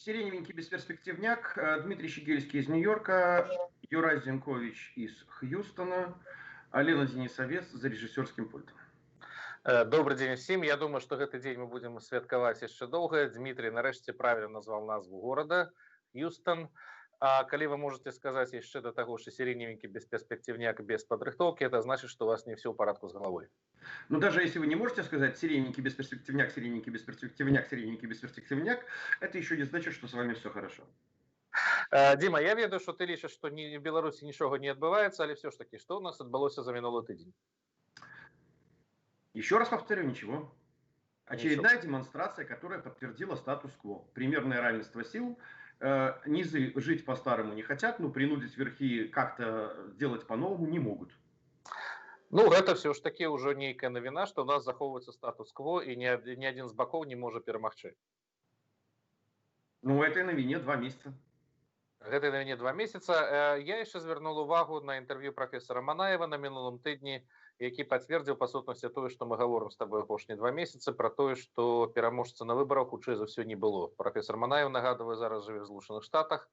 Сиреневенький бесперспективняк, Дмитрий Щегельский из Нью-Йорка, Юрай Зинкович из Хьюстона, Алена Денисовец за режиссерским пультом. Добрый день всем. Я думаю, что этот день мы будем святкаваць яшчэ доўга. Дмитрий нарэшце правильно назвал назву города Хьюстон. А коли вы можете сказать еще до того, что сиреневенький бесперспективняк без подрыхтовки, это значит, что у вас не все в порядку с головой. Ну, даже если вы не можете сказать сиреневенький бесперспективняк, сиреневенький бесперспективняк, сиреневенький бесперспективняк, это еще не значит, что с вами все хорошо. Дима, я ведаю, что ты лічыш, что в Беларуси ничего не отбывается, але все ж таки, что у нас отбылося за минулый тыдзень? Еще раз повторю, ничего. Очередная демонстрация, которая подтвердила статус-кво. Примерное равенство сил. Низы жить по-старому не хотят, но принудить верхи как-то делать по-новому не могут. Ну, это все ж таки уже нейкая навіна, что у нас захоўваецца статус-кво, и ни один из боков не может перамагчы. Ну, этой навине 2 месяца. Гэтай навіне 2 месяца. Я яшчэ звярнул увагу на інтэрв'ю профессора Манаева на мінулым тыдні, які пацвердзіў па сутнасці тое, што мы гаворым з табой апошнія 2 месяцы, пра тое, што пераможцы на выбарах хутчэй за ўсё не было. Профессор Манаев, нагадваю, зараз жыве ў Злучаных Штатах.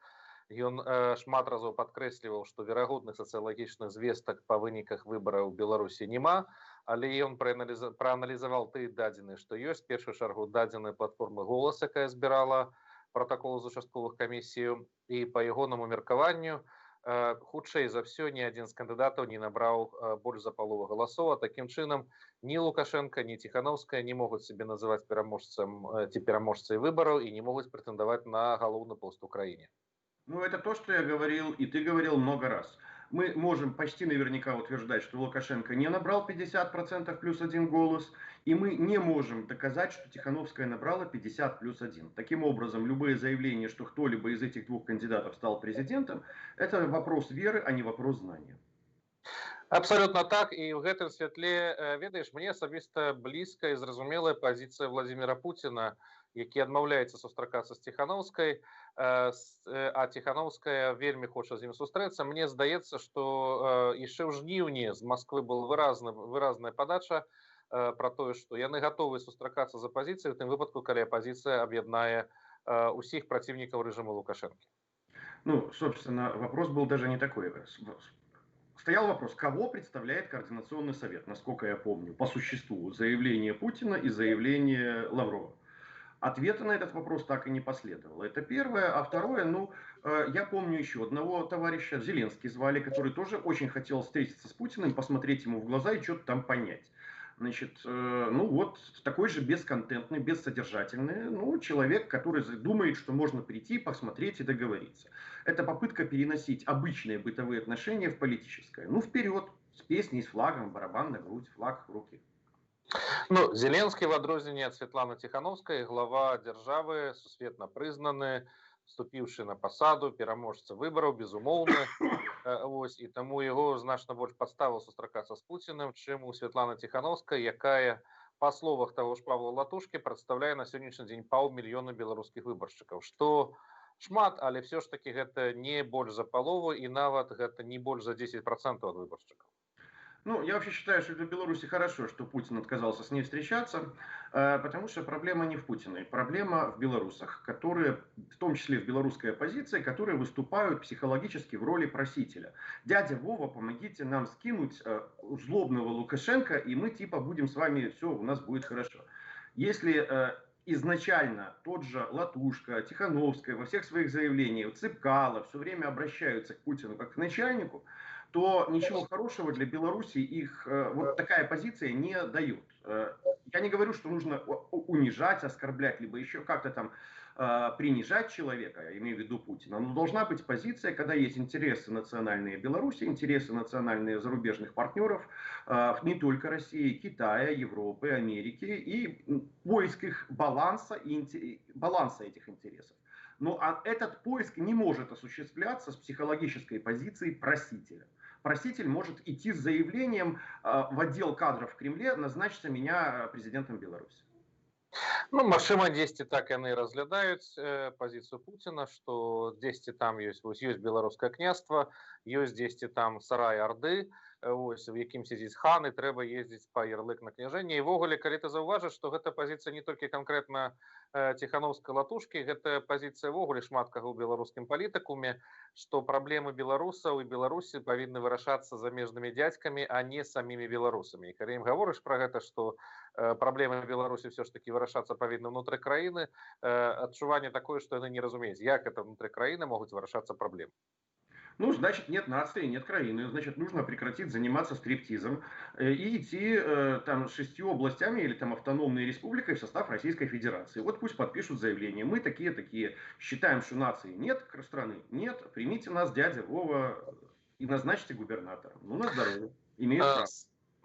Ён шмат разоў падкрэсліваў, што верагодных сацыялагічных звестак па выніках выбараў у Беларусі няма, але ён прааналізаваў тыя дадзеныя, што ёсць, першую чаргу дадзеныя платформы «Голас», якая збірала протокол з участковых камісій, і па ягонаму меркаванню хутчэй за ўсё ні адзін з кандыдатаў не набраў больш за палову галасоў. Такім чынам ні Лукашенко, ні Тихановская не могуць себе называць пераможцам ці пераможцай выбараў і не могуць прэтэндаваць на галоўны пост у краіне. Ну, это то, что я говорил, и ты говорил много раз. Мы можем почти наверняка утверждать, что Лукашенко не набрал 50% плюс 1 голос, и мы не можем доказать, что Тихановская набрала 50 плюс 1. Таким образом, любые заявления, что кто-либо из этих двух кандидатов стал президентом, это вопрос веры, а не вопрос знания. Абсолютно так, і ў гэтым святле, ведаеш, мне асабіста блізкая і зразумелая пазіцыя Владимира Путина, які адмаўляецца сустракацца з Тихановскай, а Тихановская вельмі хоча з ім сустрэцца. Мне здаецца, што яшчэ ў жніўні з Москвы была выразная падача пра тое, што яны гатовы сустракацца з апазіцыяй у тым выпадку, калі апазіцыя аб'яднае усіх праціўнікаў рэжыму Лукашэнкі. Ну, собственно, вопрос был даже не такой. Стоял вопрос, кого представляет Координационный совет, насколько я помню, по существу, заявление Путина и заявление Лаврова. Ответа на этот вопрос так и не последовало. Это первое. А второе, я помню еще одного товарища, Зеленский звали, который тоже очень хотел встретиться с Путиным, посмотреть ему в глаза и что-то там понять. Значит, такой же бесконтентный, бессодержательный, человек, который думает, что можно прийти, посмотреть и договориться. Это попытка переносить обычные бытовые отношения в политическое. Вперед, с песней, с флагом, барабан на грудь, флаг в руки. Зеленский, в адрозненне ад Светланы Тихановскай, глава дзяржавы, сусветна прызнаны, вступіўшы на пасаду пераможца выбараў, безумоўна. І таму яго значна больш падставаў сустракацца з Пуціным, чым у Светланы Тихановскай, якая, па словах таго ж Павла Латушкі, прадстаўляе на сённяшні дзень 500 000 беларускіх выбаршчыкаў. Што шмат, але все ж таки гэта не больш за палову, і нават гэта не больш за 10% ад выбаршчыкаў. Я вообще считаю, что для Беларуси хорошо, что Путин отказался с ней встречаться, потому что проблема не в Путине, проблема в белорусах, которые, в том числе в белорусской оппозиции, которые выступают психологически в роли просителя. Дядя Вова, помогите нам скинуть злобного Лукашенко, и мы будем с вами, все, у нас будет хорошо. Если изначально тот же Латушка, Тихановская во всех своих заявлениях, Цыпкало все время обращаются к Путину как к начальнику, то ничего хорошего для Беларуси их вот такая позиция не дает. Я не говорю, что нужно унижать, оскорблять, либо еще как-то там принижать человека, я имею в виду Путина. Но должна быть позиция, когда есть интересы национальные Беларуси, интересы национальные зарубежных партнеров, не только России, Китая, Европы, Америки, и поиск их баланса этих интересов. Но этот поиск не может осуществляться с психологической позиции просителя. Проситель может идти с заявлением в отдел кадров в Кремле, назначьте меня президентом Беларуси. Магчыма, дзесьці так яны разглядаюць пазіцыю Пуціна, што дзесьці там ёсць беларускае княства, ёсць дзесьці там сарай Арды, ось в якім сядзіць хан і трэба ездзіць па ярлык на княжэнне. І ўвогуле, калі ты заўважыш, што гэта пазіцыя не толькі канкрэтна ціханаўскай латушкі, гэта пазіцыя ўвогуле шмат каго ў беларускім палітыкуме, што праблемы беларусаў і Беларусі павінны вырашацца замежнымі дзядзькамі, а не самімі беларусамі. І калі ім гаворыш пра гэта, што праблемы Беларусі все ж таки вырашацца павінны ўнутры краіны, адчуванне такое, што яны не разумеюць, як это ўнутры краіны могуць вырашацца праблемы. Ну, значит, нет нации, нет краины. Значит, нужно прекратить заниматься стриптизом и идти там с 6 областями или там автономной республикой в состав Российской Федерации. Вот пусть подпишут заявление. Мы такие-такие. Считаем, что нации нет, страны нет. Примите нас, дядя Вова, и назначьте губернатором. Ну, на здоровье. Имеют право.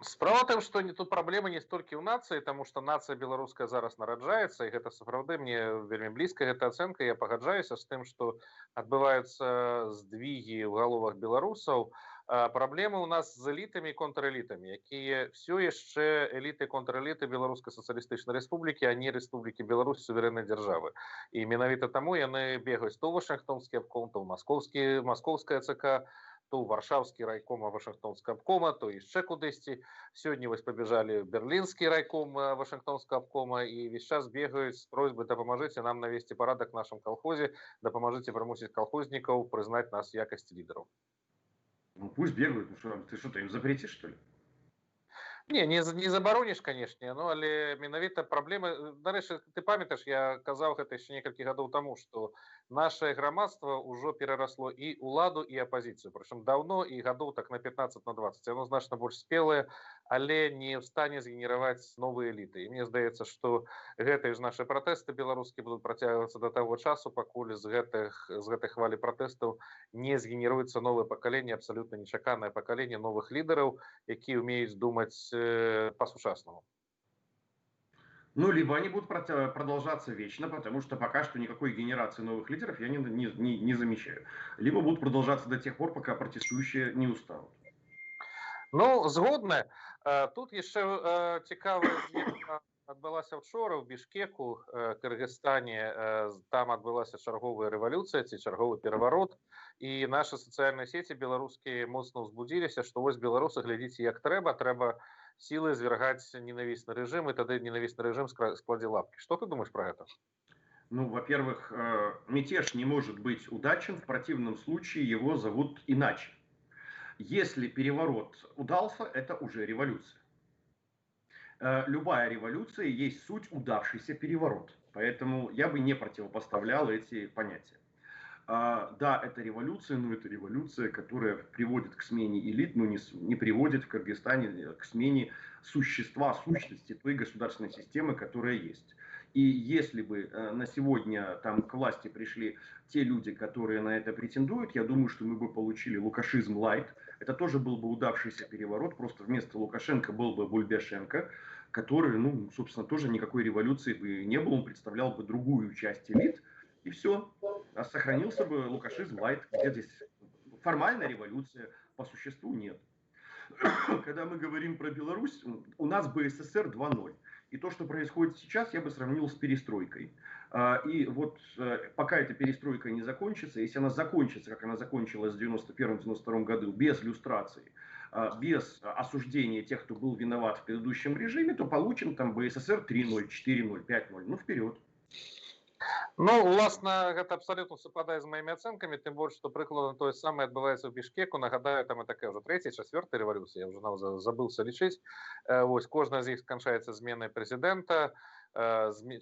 Справа тым, што тут праблемы не столькі ў нацыі, таму што нацыя беларуская зараз нараджаецца, і гэта сапраўды мне вельмі блізкая гэта ацэнка. Я пагаджаюся з тым, што адбываюцца здвігі ў галовах беларусаў. Праблемы ў нас з элітамі і контрэлітамі, якія все яшчэ эліты і контрэліты Беларускай сацыялістычнай рэспублікі, а не Рэспублікі Беларусь суверэннай дзяржавы. І менавіта таму яны бегаюць то ў Вашынгтонскі абком, то ў маскоўская ЦК, то варшаўскі райком Вашынгтонскага абкома, то яшчэ кудысьці. Сёння вось пабежалі берлінскі райком Вашынгтонскага абкома і весь час бегаюць з просьбай дапамажыце нам навесці парадак в нашым калхозе, дапамажыце прымусіць калхознікаў прызнаць нас в якасці лідараў. Ну пусть бегают, ну ты что, им запретишь, что ли? Не забароніш, канешне, ну але менавіта праблемы. Дарэчы, ты памятаеш, я казаў гэта яшчэ некалькі гадоў таму, што нашае грамадства ўжо перарасло і ўладу і апазіцыю, прычым даўно і гадоў так на 15 на 20. Яно значна больш спелае, але не ў стане згенераваць новыя эліты. І мне здаецца, што гэтыя ж нашы пратэсты беларускія будуць працягвацца да таго часу, пакуль з гэтай хвалі пратэстаў не згенеруецца новае пакаленне, абсалютна нечаканае пакаленне новых лідараў, якія ўмеюць думаць по-сучасному. Ну, либо они будут продолжаться вечно, потому что пока что никакой генерации новых лидеров я не замечаю. Либо будут продолжаться до тех пор, пока протестующие не устанут. Ну, згодна. Тут яшчэ цікавая змена адбылася учора ў Бішкеку, Кыргызстане. Там адбылася чарговая рэвалюцыя ці чарговы пераварот. І нашы сацыяльныя сеці беларускія моцна ўзбудзіліся, што вось беларусы, глядзіце, як трэба силой свергать ненавистный режим, и тогда ненавистный режим складе лапки. Что ты думаешь про это? Ну, во-первых, мятеж не может быть удачен, в противном случае его зовут иначе. Если переворот удался, это уже революция. Любая революция есть суть удавшийся переворот. Поэтому я бы не противопоставлял эти понятия. Да, это революция, но это революция, которая приводит к смене элит, но не приводит в Кыргызстане к смене сущности той государственной системы, которая есть. И если бы на сегодня там к власти пришли те люди, которые на это претендуют, я думаю, что мы бы получили лукашизм лайт. Это тоже был бы удавшийся переворот, просто вместо Лукашенко был бы Бульбешенко, который, ну, собственно, тоже никакой революции бы не было, он представлял бы другую часть элит. И все. А сохранился бы лукашизм лайт, где здесь формальная революция, по существу нет. Когда мы говорим про Беларусь, у нас БССР 2.0. И то, что происходит сейчас, я бы сравнил с перестройкой. И вот пока эта перестройка не закончится, если она закончится, как она закончилась в 91-92 году, без люстрации, без осуждения тех, кто был виноват в предыдущем режиме, то получим там БССР 3.0, 4.0, 5.0. Ну, вперед. Ну, уласна, гэта абсолютно супадае з маімі ацэнкамі, тым больш, што прыкладна тое самае адбываецца ў Бішкеку. Нагадаю, там і такая ўжо трэцяя, чацвёртая рэвалюцыя, я ўжо забыўся лічыць. Вось, кожная з іх сканчаецца зменай прэзідэнта,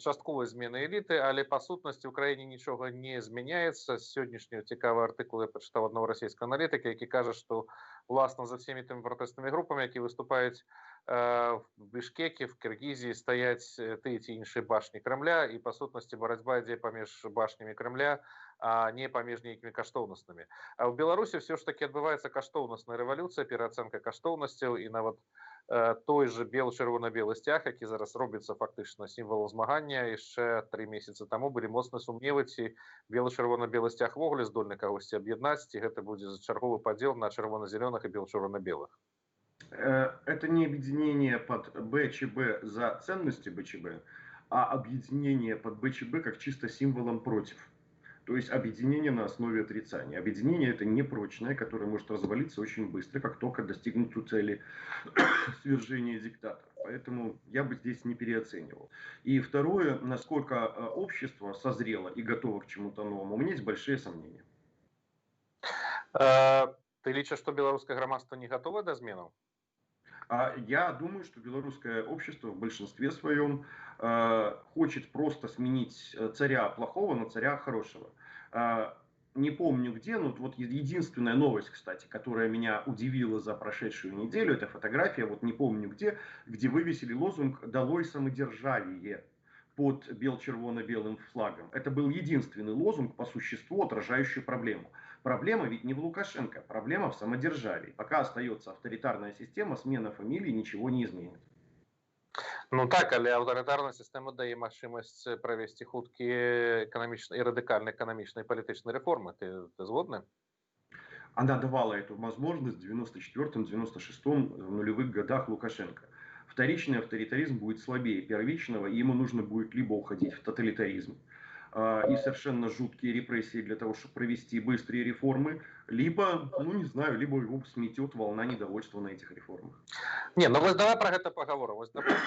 частковай зменай эліты, але па сутнасці ў краіне нічога не змяняецца. Сённяшні цікавы артыкул я прачытаў аднаго расійскага аналітыка, які кажа, што уласна за всеми тымі пратэснымі групамі, які выступаюць в Бішкеке, в Киргизии стаять тыя ці іншыя башні Кремля, і па сутнасці барацьба ідзе паміж башнямі Кремля, а не паміж нейкімі каштоўнаснымі. А ў Беларусі все ж таки адбываецца каштоўнасная рэвалюцыя, пераацэнка каштоўнасцяў, і нават той же чырвона-белы сцяг, які зараз робіцца фактычна сімвалам змагання, яшчэ 3 месяцы таму былі моцна сумневы, ці чырвона-белы сцяг вогуле здольны кагосьці аб'яднаць, ці гэта будзе чарговы падзел на чырвона-зелёных і чырвона-белых. Это не объединение под БЧБ за ценности БЧБ, а объединение под БЧБ как чисто символом против. То есть объединение на основе отрицания. Объединение это непрочное, которое может развалиться очень быстро, как только достигнут цели свержения диктатора. Поэтому я бы здесь не переоценивал. И второе, насколько общество созрело и готово к чему-то новому, у меня есть большие сомнения. Ты лічыш, што беларускае грамадства не гатовае да зменаў? Я думаю, что белорусское общество в большинстве своем хочет просто сменить царя плохого на царя хорошего. Не помню где, но вот единственная новость, кстати, которая меня удивила за прошедшую неделю, это фотография, вот не помню где вывесили лозунг «Долой самодержавие» под червоно-белым флагом. Это был единственный лозунг по существу, отражающий проблему. Проблема ведь не в Лукашенко, проблема в самодержавии. Пока остается авторитарная система, смена фамилии ничего не изменит. Ну так, але аўтарытарная сістэма дае магчымасць правесці хуткія эканамічныя і радыкальныя эканамічныя і палітычныя рэформы. Ты згодны? Она давала эту возможность в 94-96 в нулевых годах Лукашенко. Вторичный авторитаризм будет слабее первичного, и ему нужно будет либо уходить в тоталитаризм и совершенно жуткие репрессии для того, чтобы провести быстрые реформы, либо, ну не знаю, либо его сметет волна недовольства на этих реформах. Не, ну вось давай про гэта паговорым. Вось, допустим,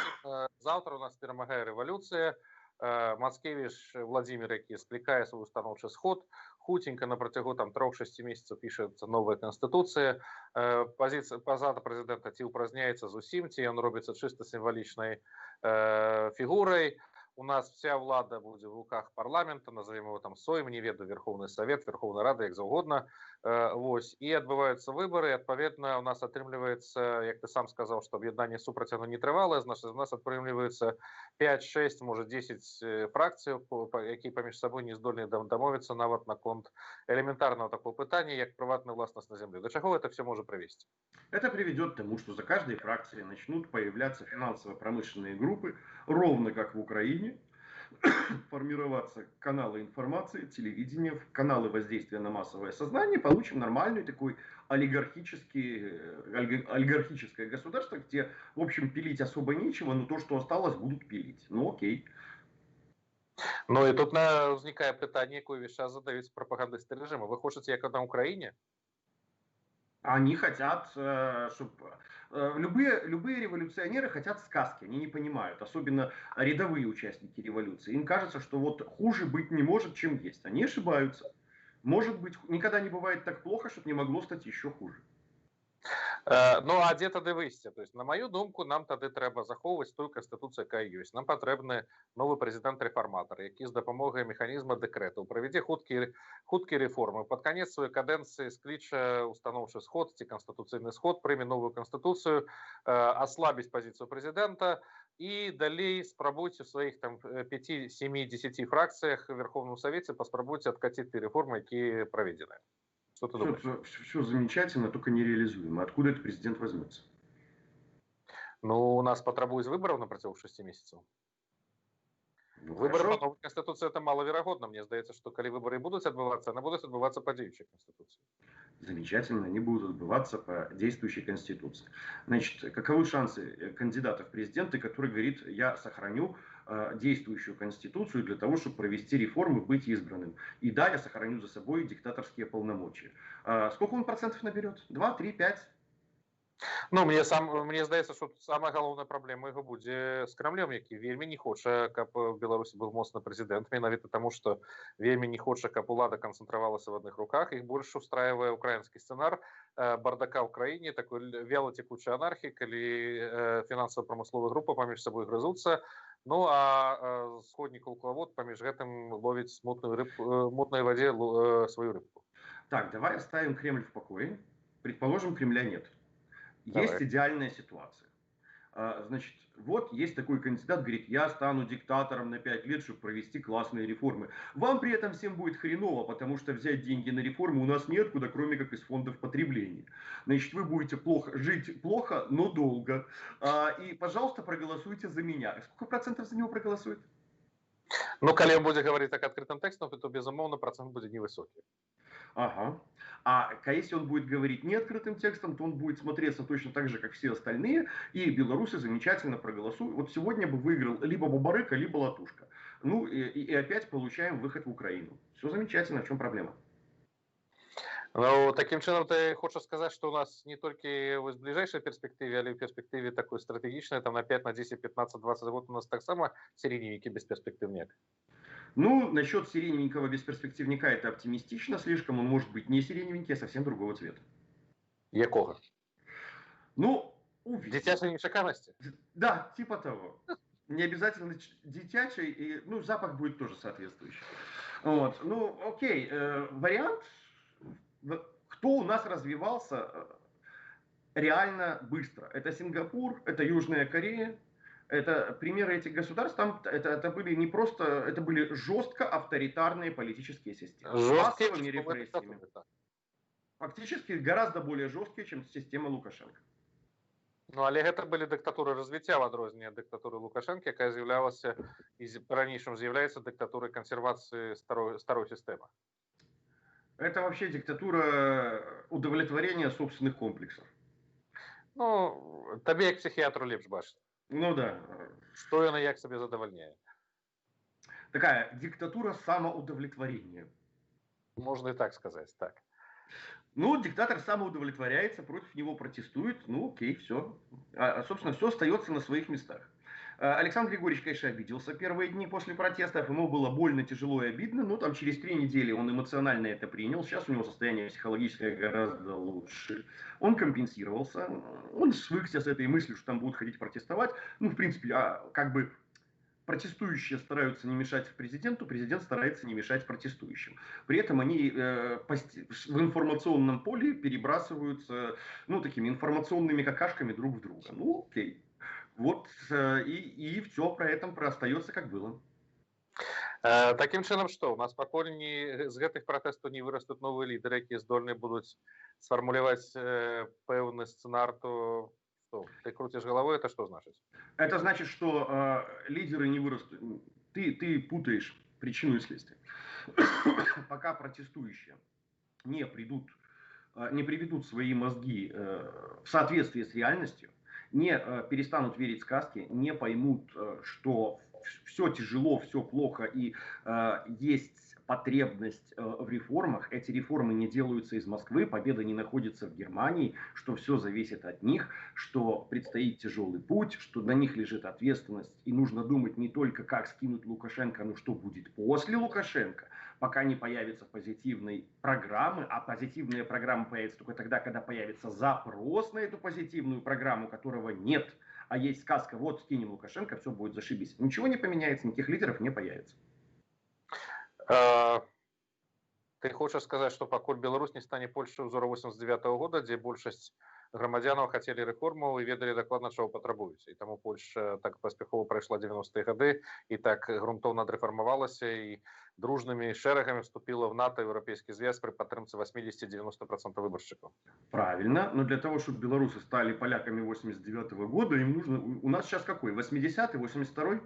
завтра у нас перамагае рэвалюцыя, Мацкевіч Владзімір, які склікае свой устаноўчы сход, хутенька на працягу 3-6 месяцаў пішацца новая канстытуцыя, пазада прэзідэнта ці ўпразняецца зусім, ці ён робіцца чыста сімвалічнай фігурай. У нас вся ўлада будзе в руках парламента, назовем его там Сойм, не ведаю, Верховный Совет, Верховная Рада, як заўгодна. Вось. І адбываюцца выборы, адпаведна, у нас атрымліваецца, як ты сам сказаў, што аб'яднанне супраць оно не трывалае, значит, у нас атрымліваецца 5, 6, можа 10 фракцыяў, якія паміж сабой не здольныя дамовіцца нават наконт элементарного такого пытання, як прыватная ўласнасць на землю. До чаго это все может привести? Это приведет к тому, что за каждой фракцией начнут появляться финансово-промышленные группы, ровно как в Украине, формироваться каналы информации, телевидения, каналы воздействия на массовое сознание, получим нормальный такой олигархическое государство, где, в общем, пилить особо нечего, но то, что осталось, будут пилить. Ну окей. Ну и тут возникает питание, якое весь час задаюць прапагандысты режима. Вы хочаце, як на Украине? Они хотят, чтобы... Любые революционеры хотят сказки, они не понимают, особенно рядовые участники революции. Им кажется, что вот хуже быть не может, чем есть. Они ошибаются. Может быть, никогда не бывает так плохо, чтобы не могло стать еще хуже. Ну а дзе тады выйсце? То есть, на мою думку, нам тады трэба захоўваць тую канстытуцыю, якая ёсць. Нам патрэбны новы прэзідэнт-рэфарматар, які з дапамогай механізма дэкрэтаў правядзе хуткія рэформы. Пад канец сваёй кадэнцыі скліча устаноўчы сход ці канстытуцыйны сход, прыме новую канстытуцыю, аслабіць пазіцыю прэзідэнта і далей спрабуйце ў сваіх там 5, 7, 10 фракцыях в Верховном Совете паспрабуйце адкаціць тыя рэформы, якія праведзены. Что ты думаешь? Все замечательно, только нереализуемо. Откуда этот президент возьмется? Ну, у нас потребуюць выборов на протягу 6 месяцев. Ну, выборы по новой конституции это маловероятно. Мне здаецца, что коли выборы будут отбываться, они будут отбываться по действующей конституции. Замечательно, они будут отбываться по действующей конституции. Значит, каковы шансы кандидата в президенты, который говорит, я сохраню действующую конституцию для того, чтобы провести реформы, быть избранным. И да, я сохраню за собой диктаторские полномочия. Сколько он процентов наберет? 2, 3, 5? Ну, мне здаецца, что самая галоўная праблема яго будзе з Крамлем, які вельмі не хоча, каб в Беларусі быў моцны прэзідэнт, менавіта таму, што вельмі не хоча, каб улада канцэнтравалася в адных руках. Іх больш устраивае украінскі сцэнар бардака ў краіне, такой вялотекучай анархіі, калі фінансава-прамысловая група паміж сабой грызуцца. Ну а сходні куклавод паміж гэтым ловіць мутной вадзе свою рыбку. Так, давай оставим Кремль в покое. Предположим, Кремля нет. Есть идеальная ситуация. Значит, вот есть такой кандидат, говорит, я стану диктатором на 5 лет, чтобы провести классные реформы. Вам при этом всем будет хреново, потому что взять деньги на реформы у нас неоткуда, кроме как из фондов потребления. Значит, вы будете жить плохо, но долго. И, пожалуйста, проголосуйте за меня. Сколько процентов за него проголосует? Ну, калі он будзе гаварыць так адкрытым тэкстам, то, безумоўна, процент будзе невысокі. Ага. А если он будет говорить не открытым текстом, то он будет смотреться точно так же, как все остальные, и белорусы замечательно проголосуют. Вот сегодня бы выиграл либо Бабарыка, либо Латушка. Ну и опять получаем выход в Украину. Все замечательно, в чем проблема? Ну, таким чином ты хочешь сказать, что у нас не только в ближайшей перспективе, але в перспективе такой стратегичной, там на 5, на 10, 15, 20 год у нас так само сиреневики бесперспективняк? Ну, насчет сиреневенького бесперспективника это оптимистично слишком. Он может быть не сиреневенький, а совсем другого цвета. Якого? Ну, увидим. Дитячей нечаканности? Да, типа того. Не обязательно дитячий, и, ну, запах будет тоже соответствующий. Вот. Ну, окей, вариант, кто у нас развивался реально быстро. Это Сингапур, это Южная Корея. Это примеры этих государств, там это были не просто, это были жестко авторитарные политические системы с Жесткие массовыми участковые репрессиями. диктатуры, так. Фактически гораздо более жесткие, чем система Лукашенко. Ну, але гэта былі дыктатуры развіцця ў адрозненне ад дыктатуры Лукашэнкі, якая з'яўлялася і па-ранейшаму з'яўляецца дыктатурай кансервацыі старой сістэмы. Это вообще диктатура удовлетворения собственных комплексов. Ну, табе як псіхіятру лепш бачыць. Ну да. Што яна як сабе задавальняе. Такая диктатура самоудовлетворения. Можно и так сказать, так. Ну, диктатор самоудовлетворяется, против него протестуют, ну окей, все. Собственно, все остается на своих местах. Александр Григорьевич, конечно, обиделся первые дни после протестов, ему было больно, тяжело и обидно, но там через 3 недели он эмоционально это принял, сейчас у него состояние психологическое гораздо лучше. Он компенсировался, он свыкся с этой мыслью, что там будут ходить протестовать, ну, в принципе, как бы протестующие стараются не мешать президенту, президент старается не мешать протестующим. При этом они в информационном поле перебрасываются, ну, такими информационными какашками друг в друга. Ну, окей. Вот и все про это остается как было. Таким чынам, што у нас пакуль з гэтых пратэстаў не вырастуць новыя лідары, якія здольныя будуць сфармуляваць пэўны сцэнар, то что? Ты крутишь головой, это что значит? Это значит, что лидеры не вырастут. Ты путаешь причину и следствие. Пока протестующие не приведут свои мозги в соответствие с реальностью, не перестанут верить сказке, не поймут, что все тяжело, все плохо и есть потребность в реформах, эти реформы не делаются из Москвы, победа не находится в Германии, что все зависит от них, что предстоит тяжелый путь, что на них лежит ответственность, и нужно думать не только, как скинуть Лукашенко, но что будет после Лукашенко, пока не появится позитивной программы, а позитивная программа появится только тогда, когда появится запрос на эту позитивную программу, которого нет, а есть сказка, вот скинем Лукашенко, все будет зашибись. Ничего не поменяется, никаких лидеров не появится. Ты хочаш сказаць, што пакуль Беларусь не стане Польшай узору 89 года, дзе большасць грамадзянаў хацелі рэформаў і ведалі дакладна, чаго патрабуюць. І таму Польша так паспяхова прайшла 90-е гады і так грунтоўна адрэфармавалася і дружнымі шэрагамі вступила в НАТО, Европейский звяз при падтрымцы 80-90% выборщиков. Правильно, но для того, чтобы белорусы стали поляками 89 года, им нужно... У нас сейчас какой? 80-й, 82-й?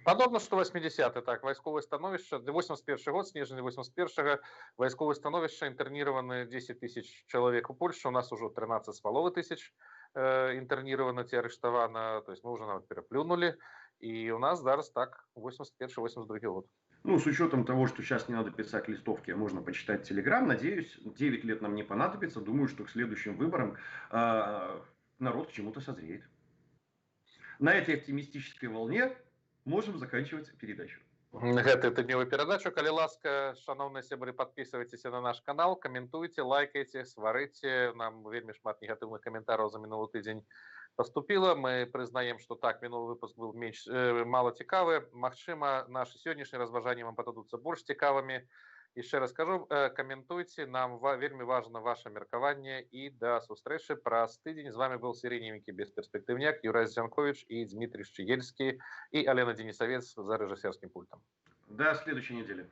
Падобна, што 80-й, так, вайсковае становішча, 81 год, снежня 81-го, вайсковае становішча, інтэрніраваны 10 тысяч чалавек у Польшы, у нас ужо 13,5 тысяч інтэрніравана ці арыштавана, то есть мы уже нават пераплюнули, и у нас зараз так, 81-82 год. Ну, с учетом того, что сейчас не надо писать листовки, а можно почитать Телеграм, надеюсь, 9 лет нам не понадобится, думаю, что к следующим выборам народ к чему-то созреет. На этой оптимистической волне можем заканчивать передачу. Гэта тыднёвую перадачу. Калі ласка, шановныя сябры, подписывайтеся на наш канал, каментуйте, лайкайте, сварыце. Нам вельмі шмат негатыўных каментараў за мінулы тыдзень поступило. Мы признаем, что так, минулый выпуск был мало цікавы. Магчыма, наши сегодняшние разважанні вам пададуцца больш цікавымі. Еще раз скажу, комментуйте, нам вельмі важно ваше меркаванне, и до сустрэчы праз тыдзень. С вами был сиреневенькі бесперспективняк Юрай Зянкович и Дмитрий Щегельский и Алена Денисовец за режиссерским пультом. До следующей недели.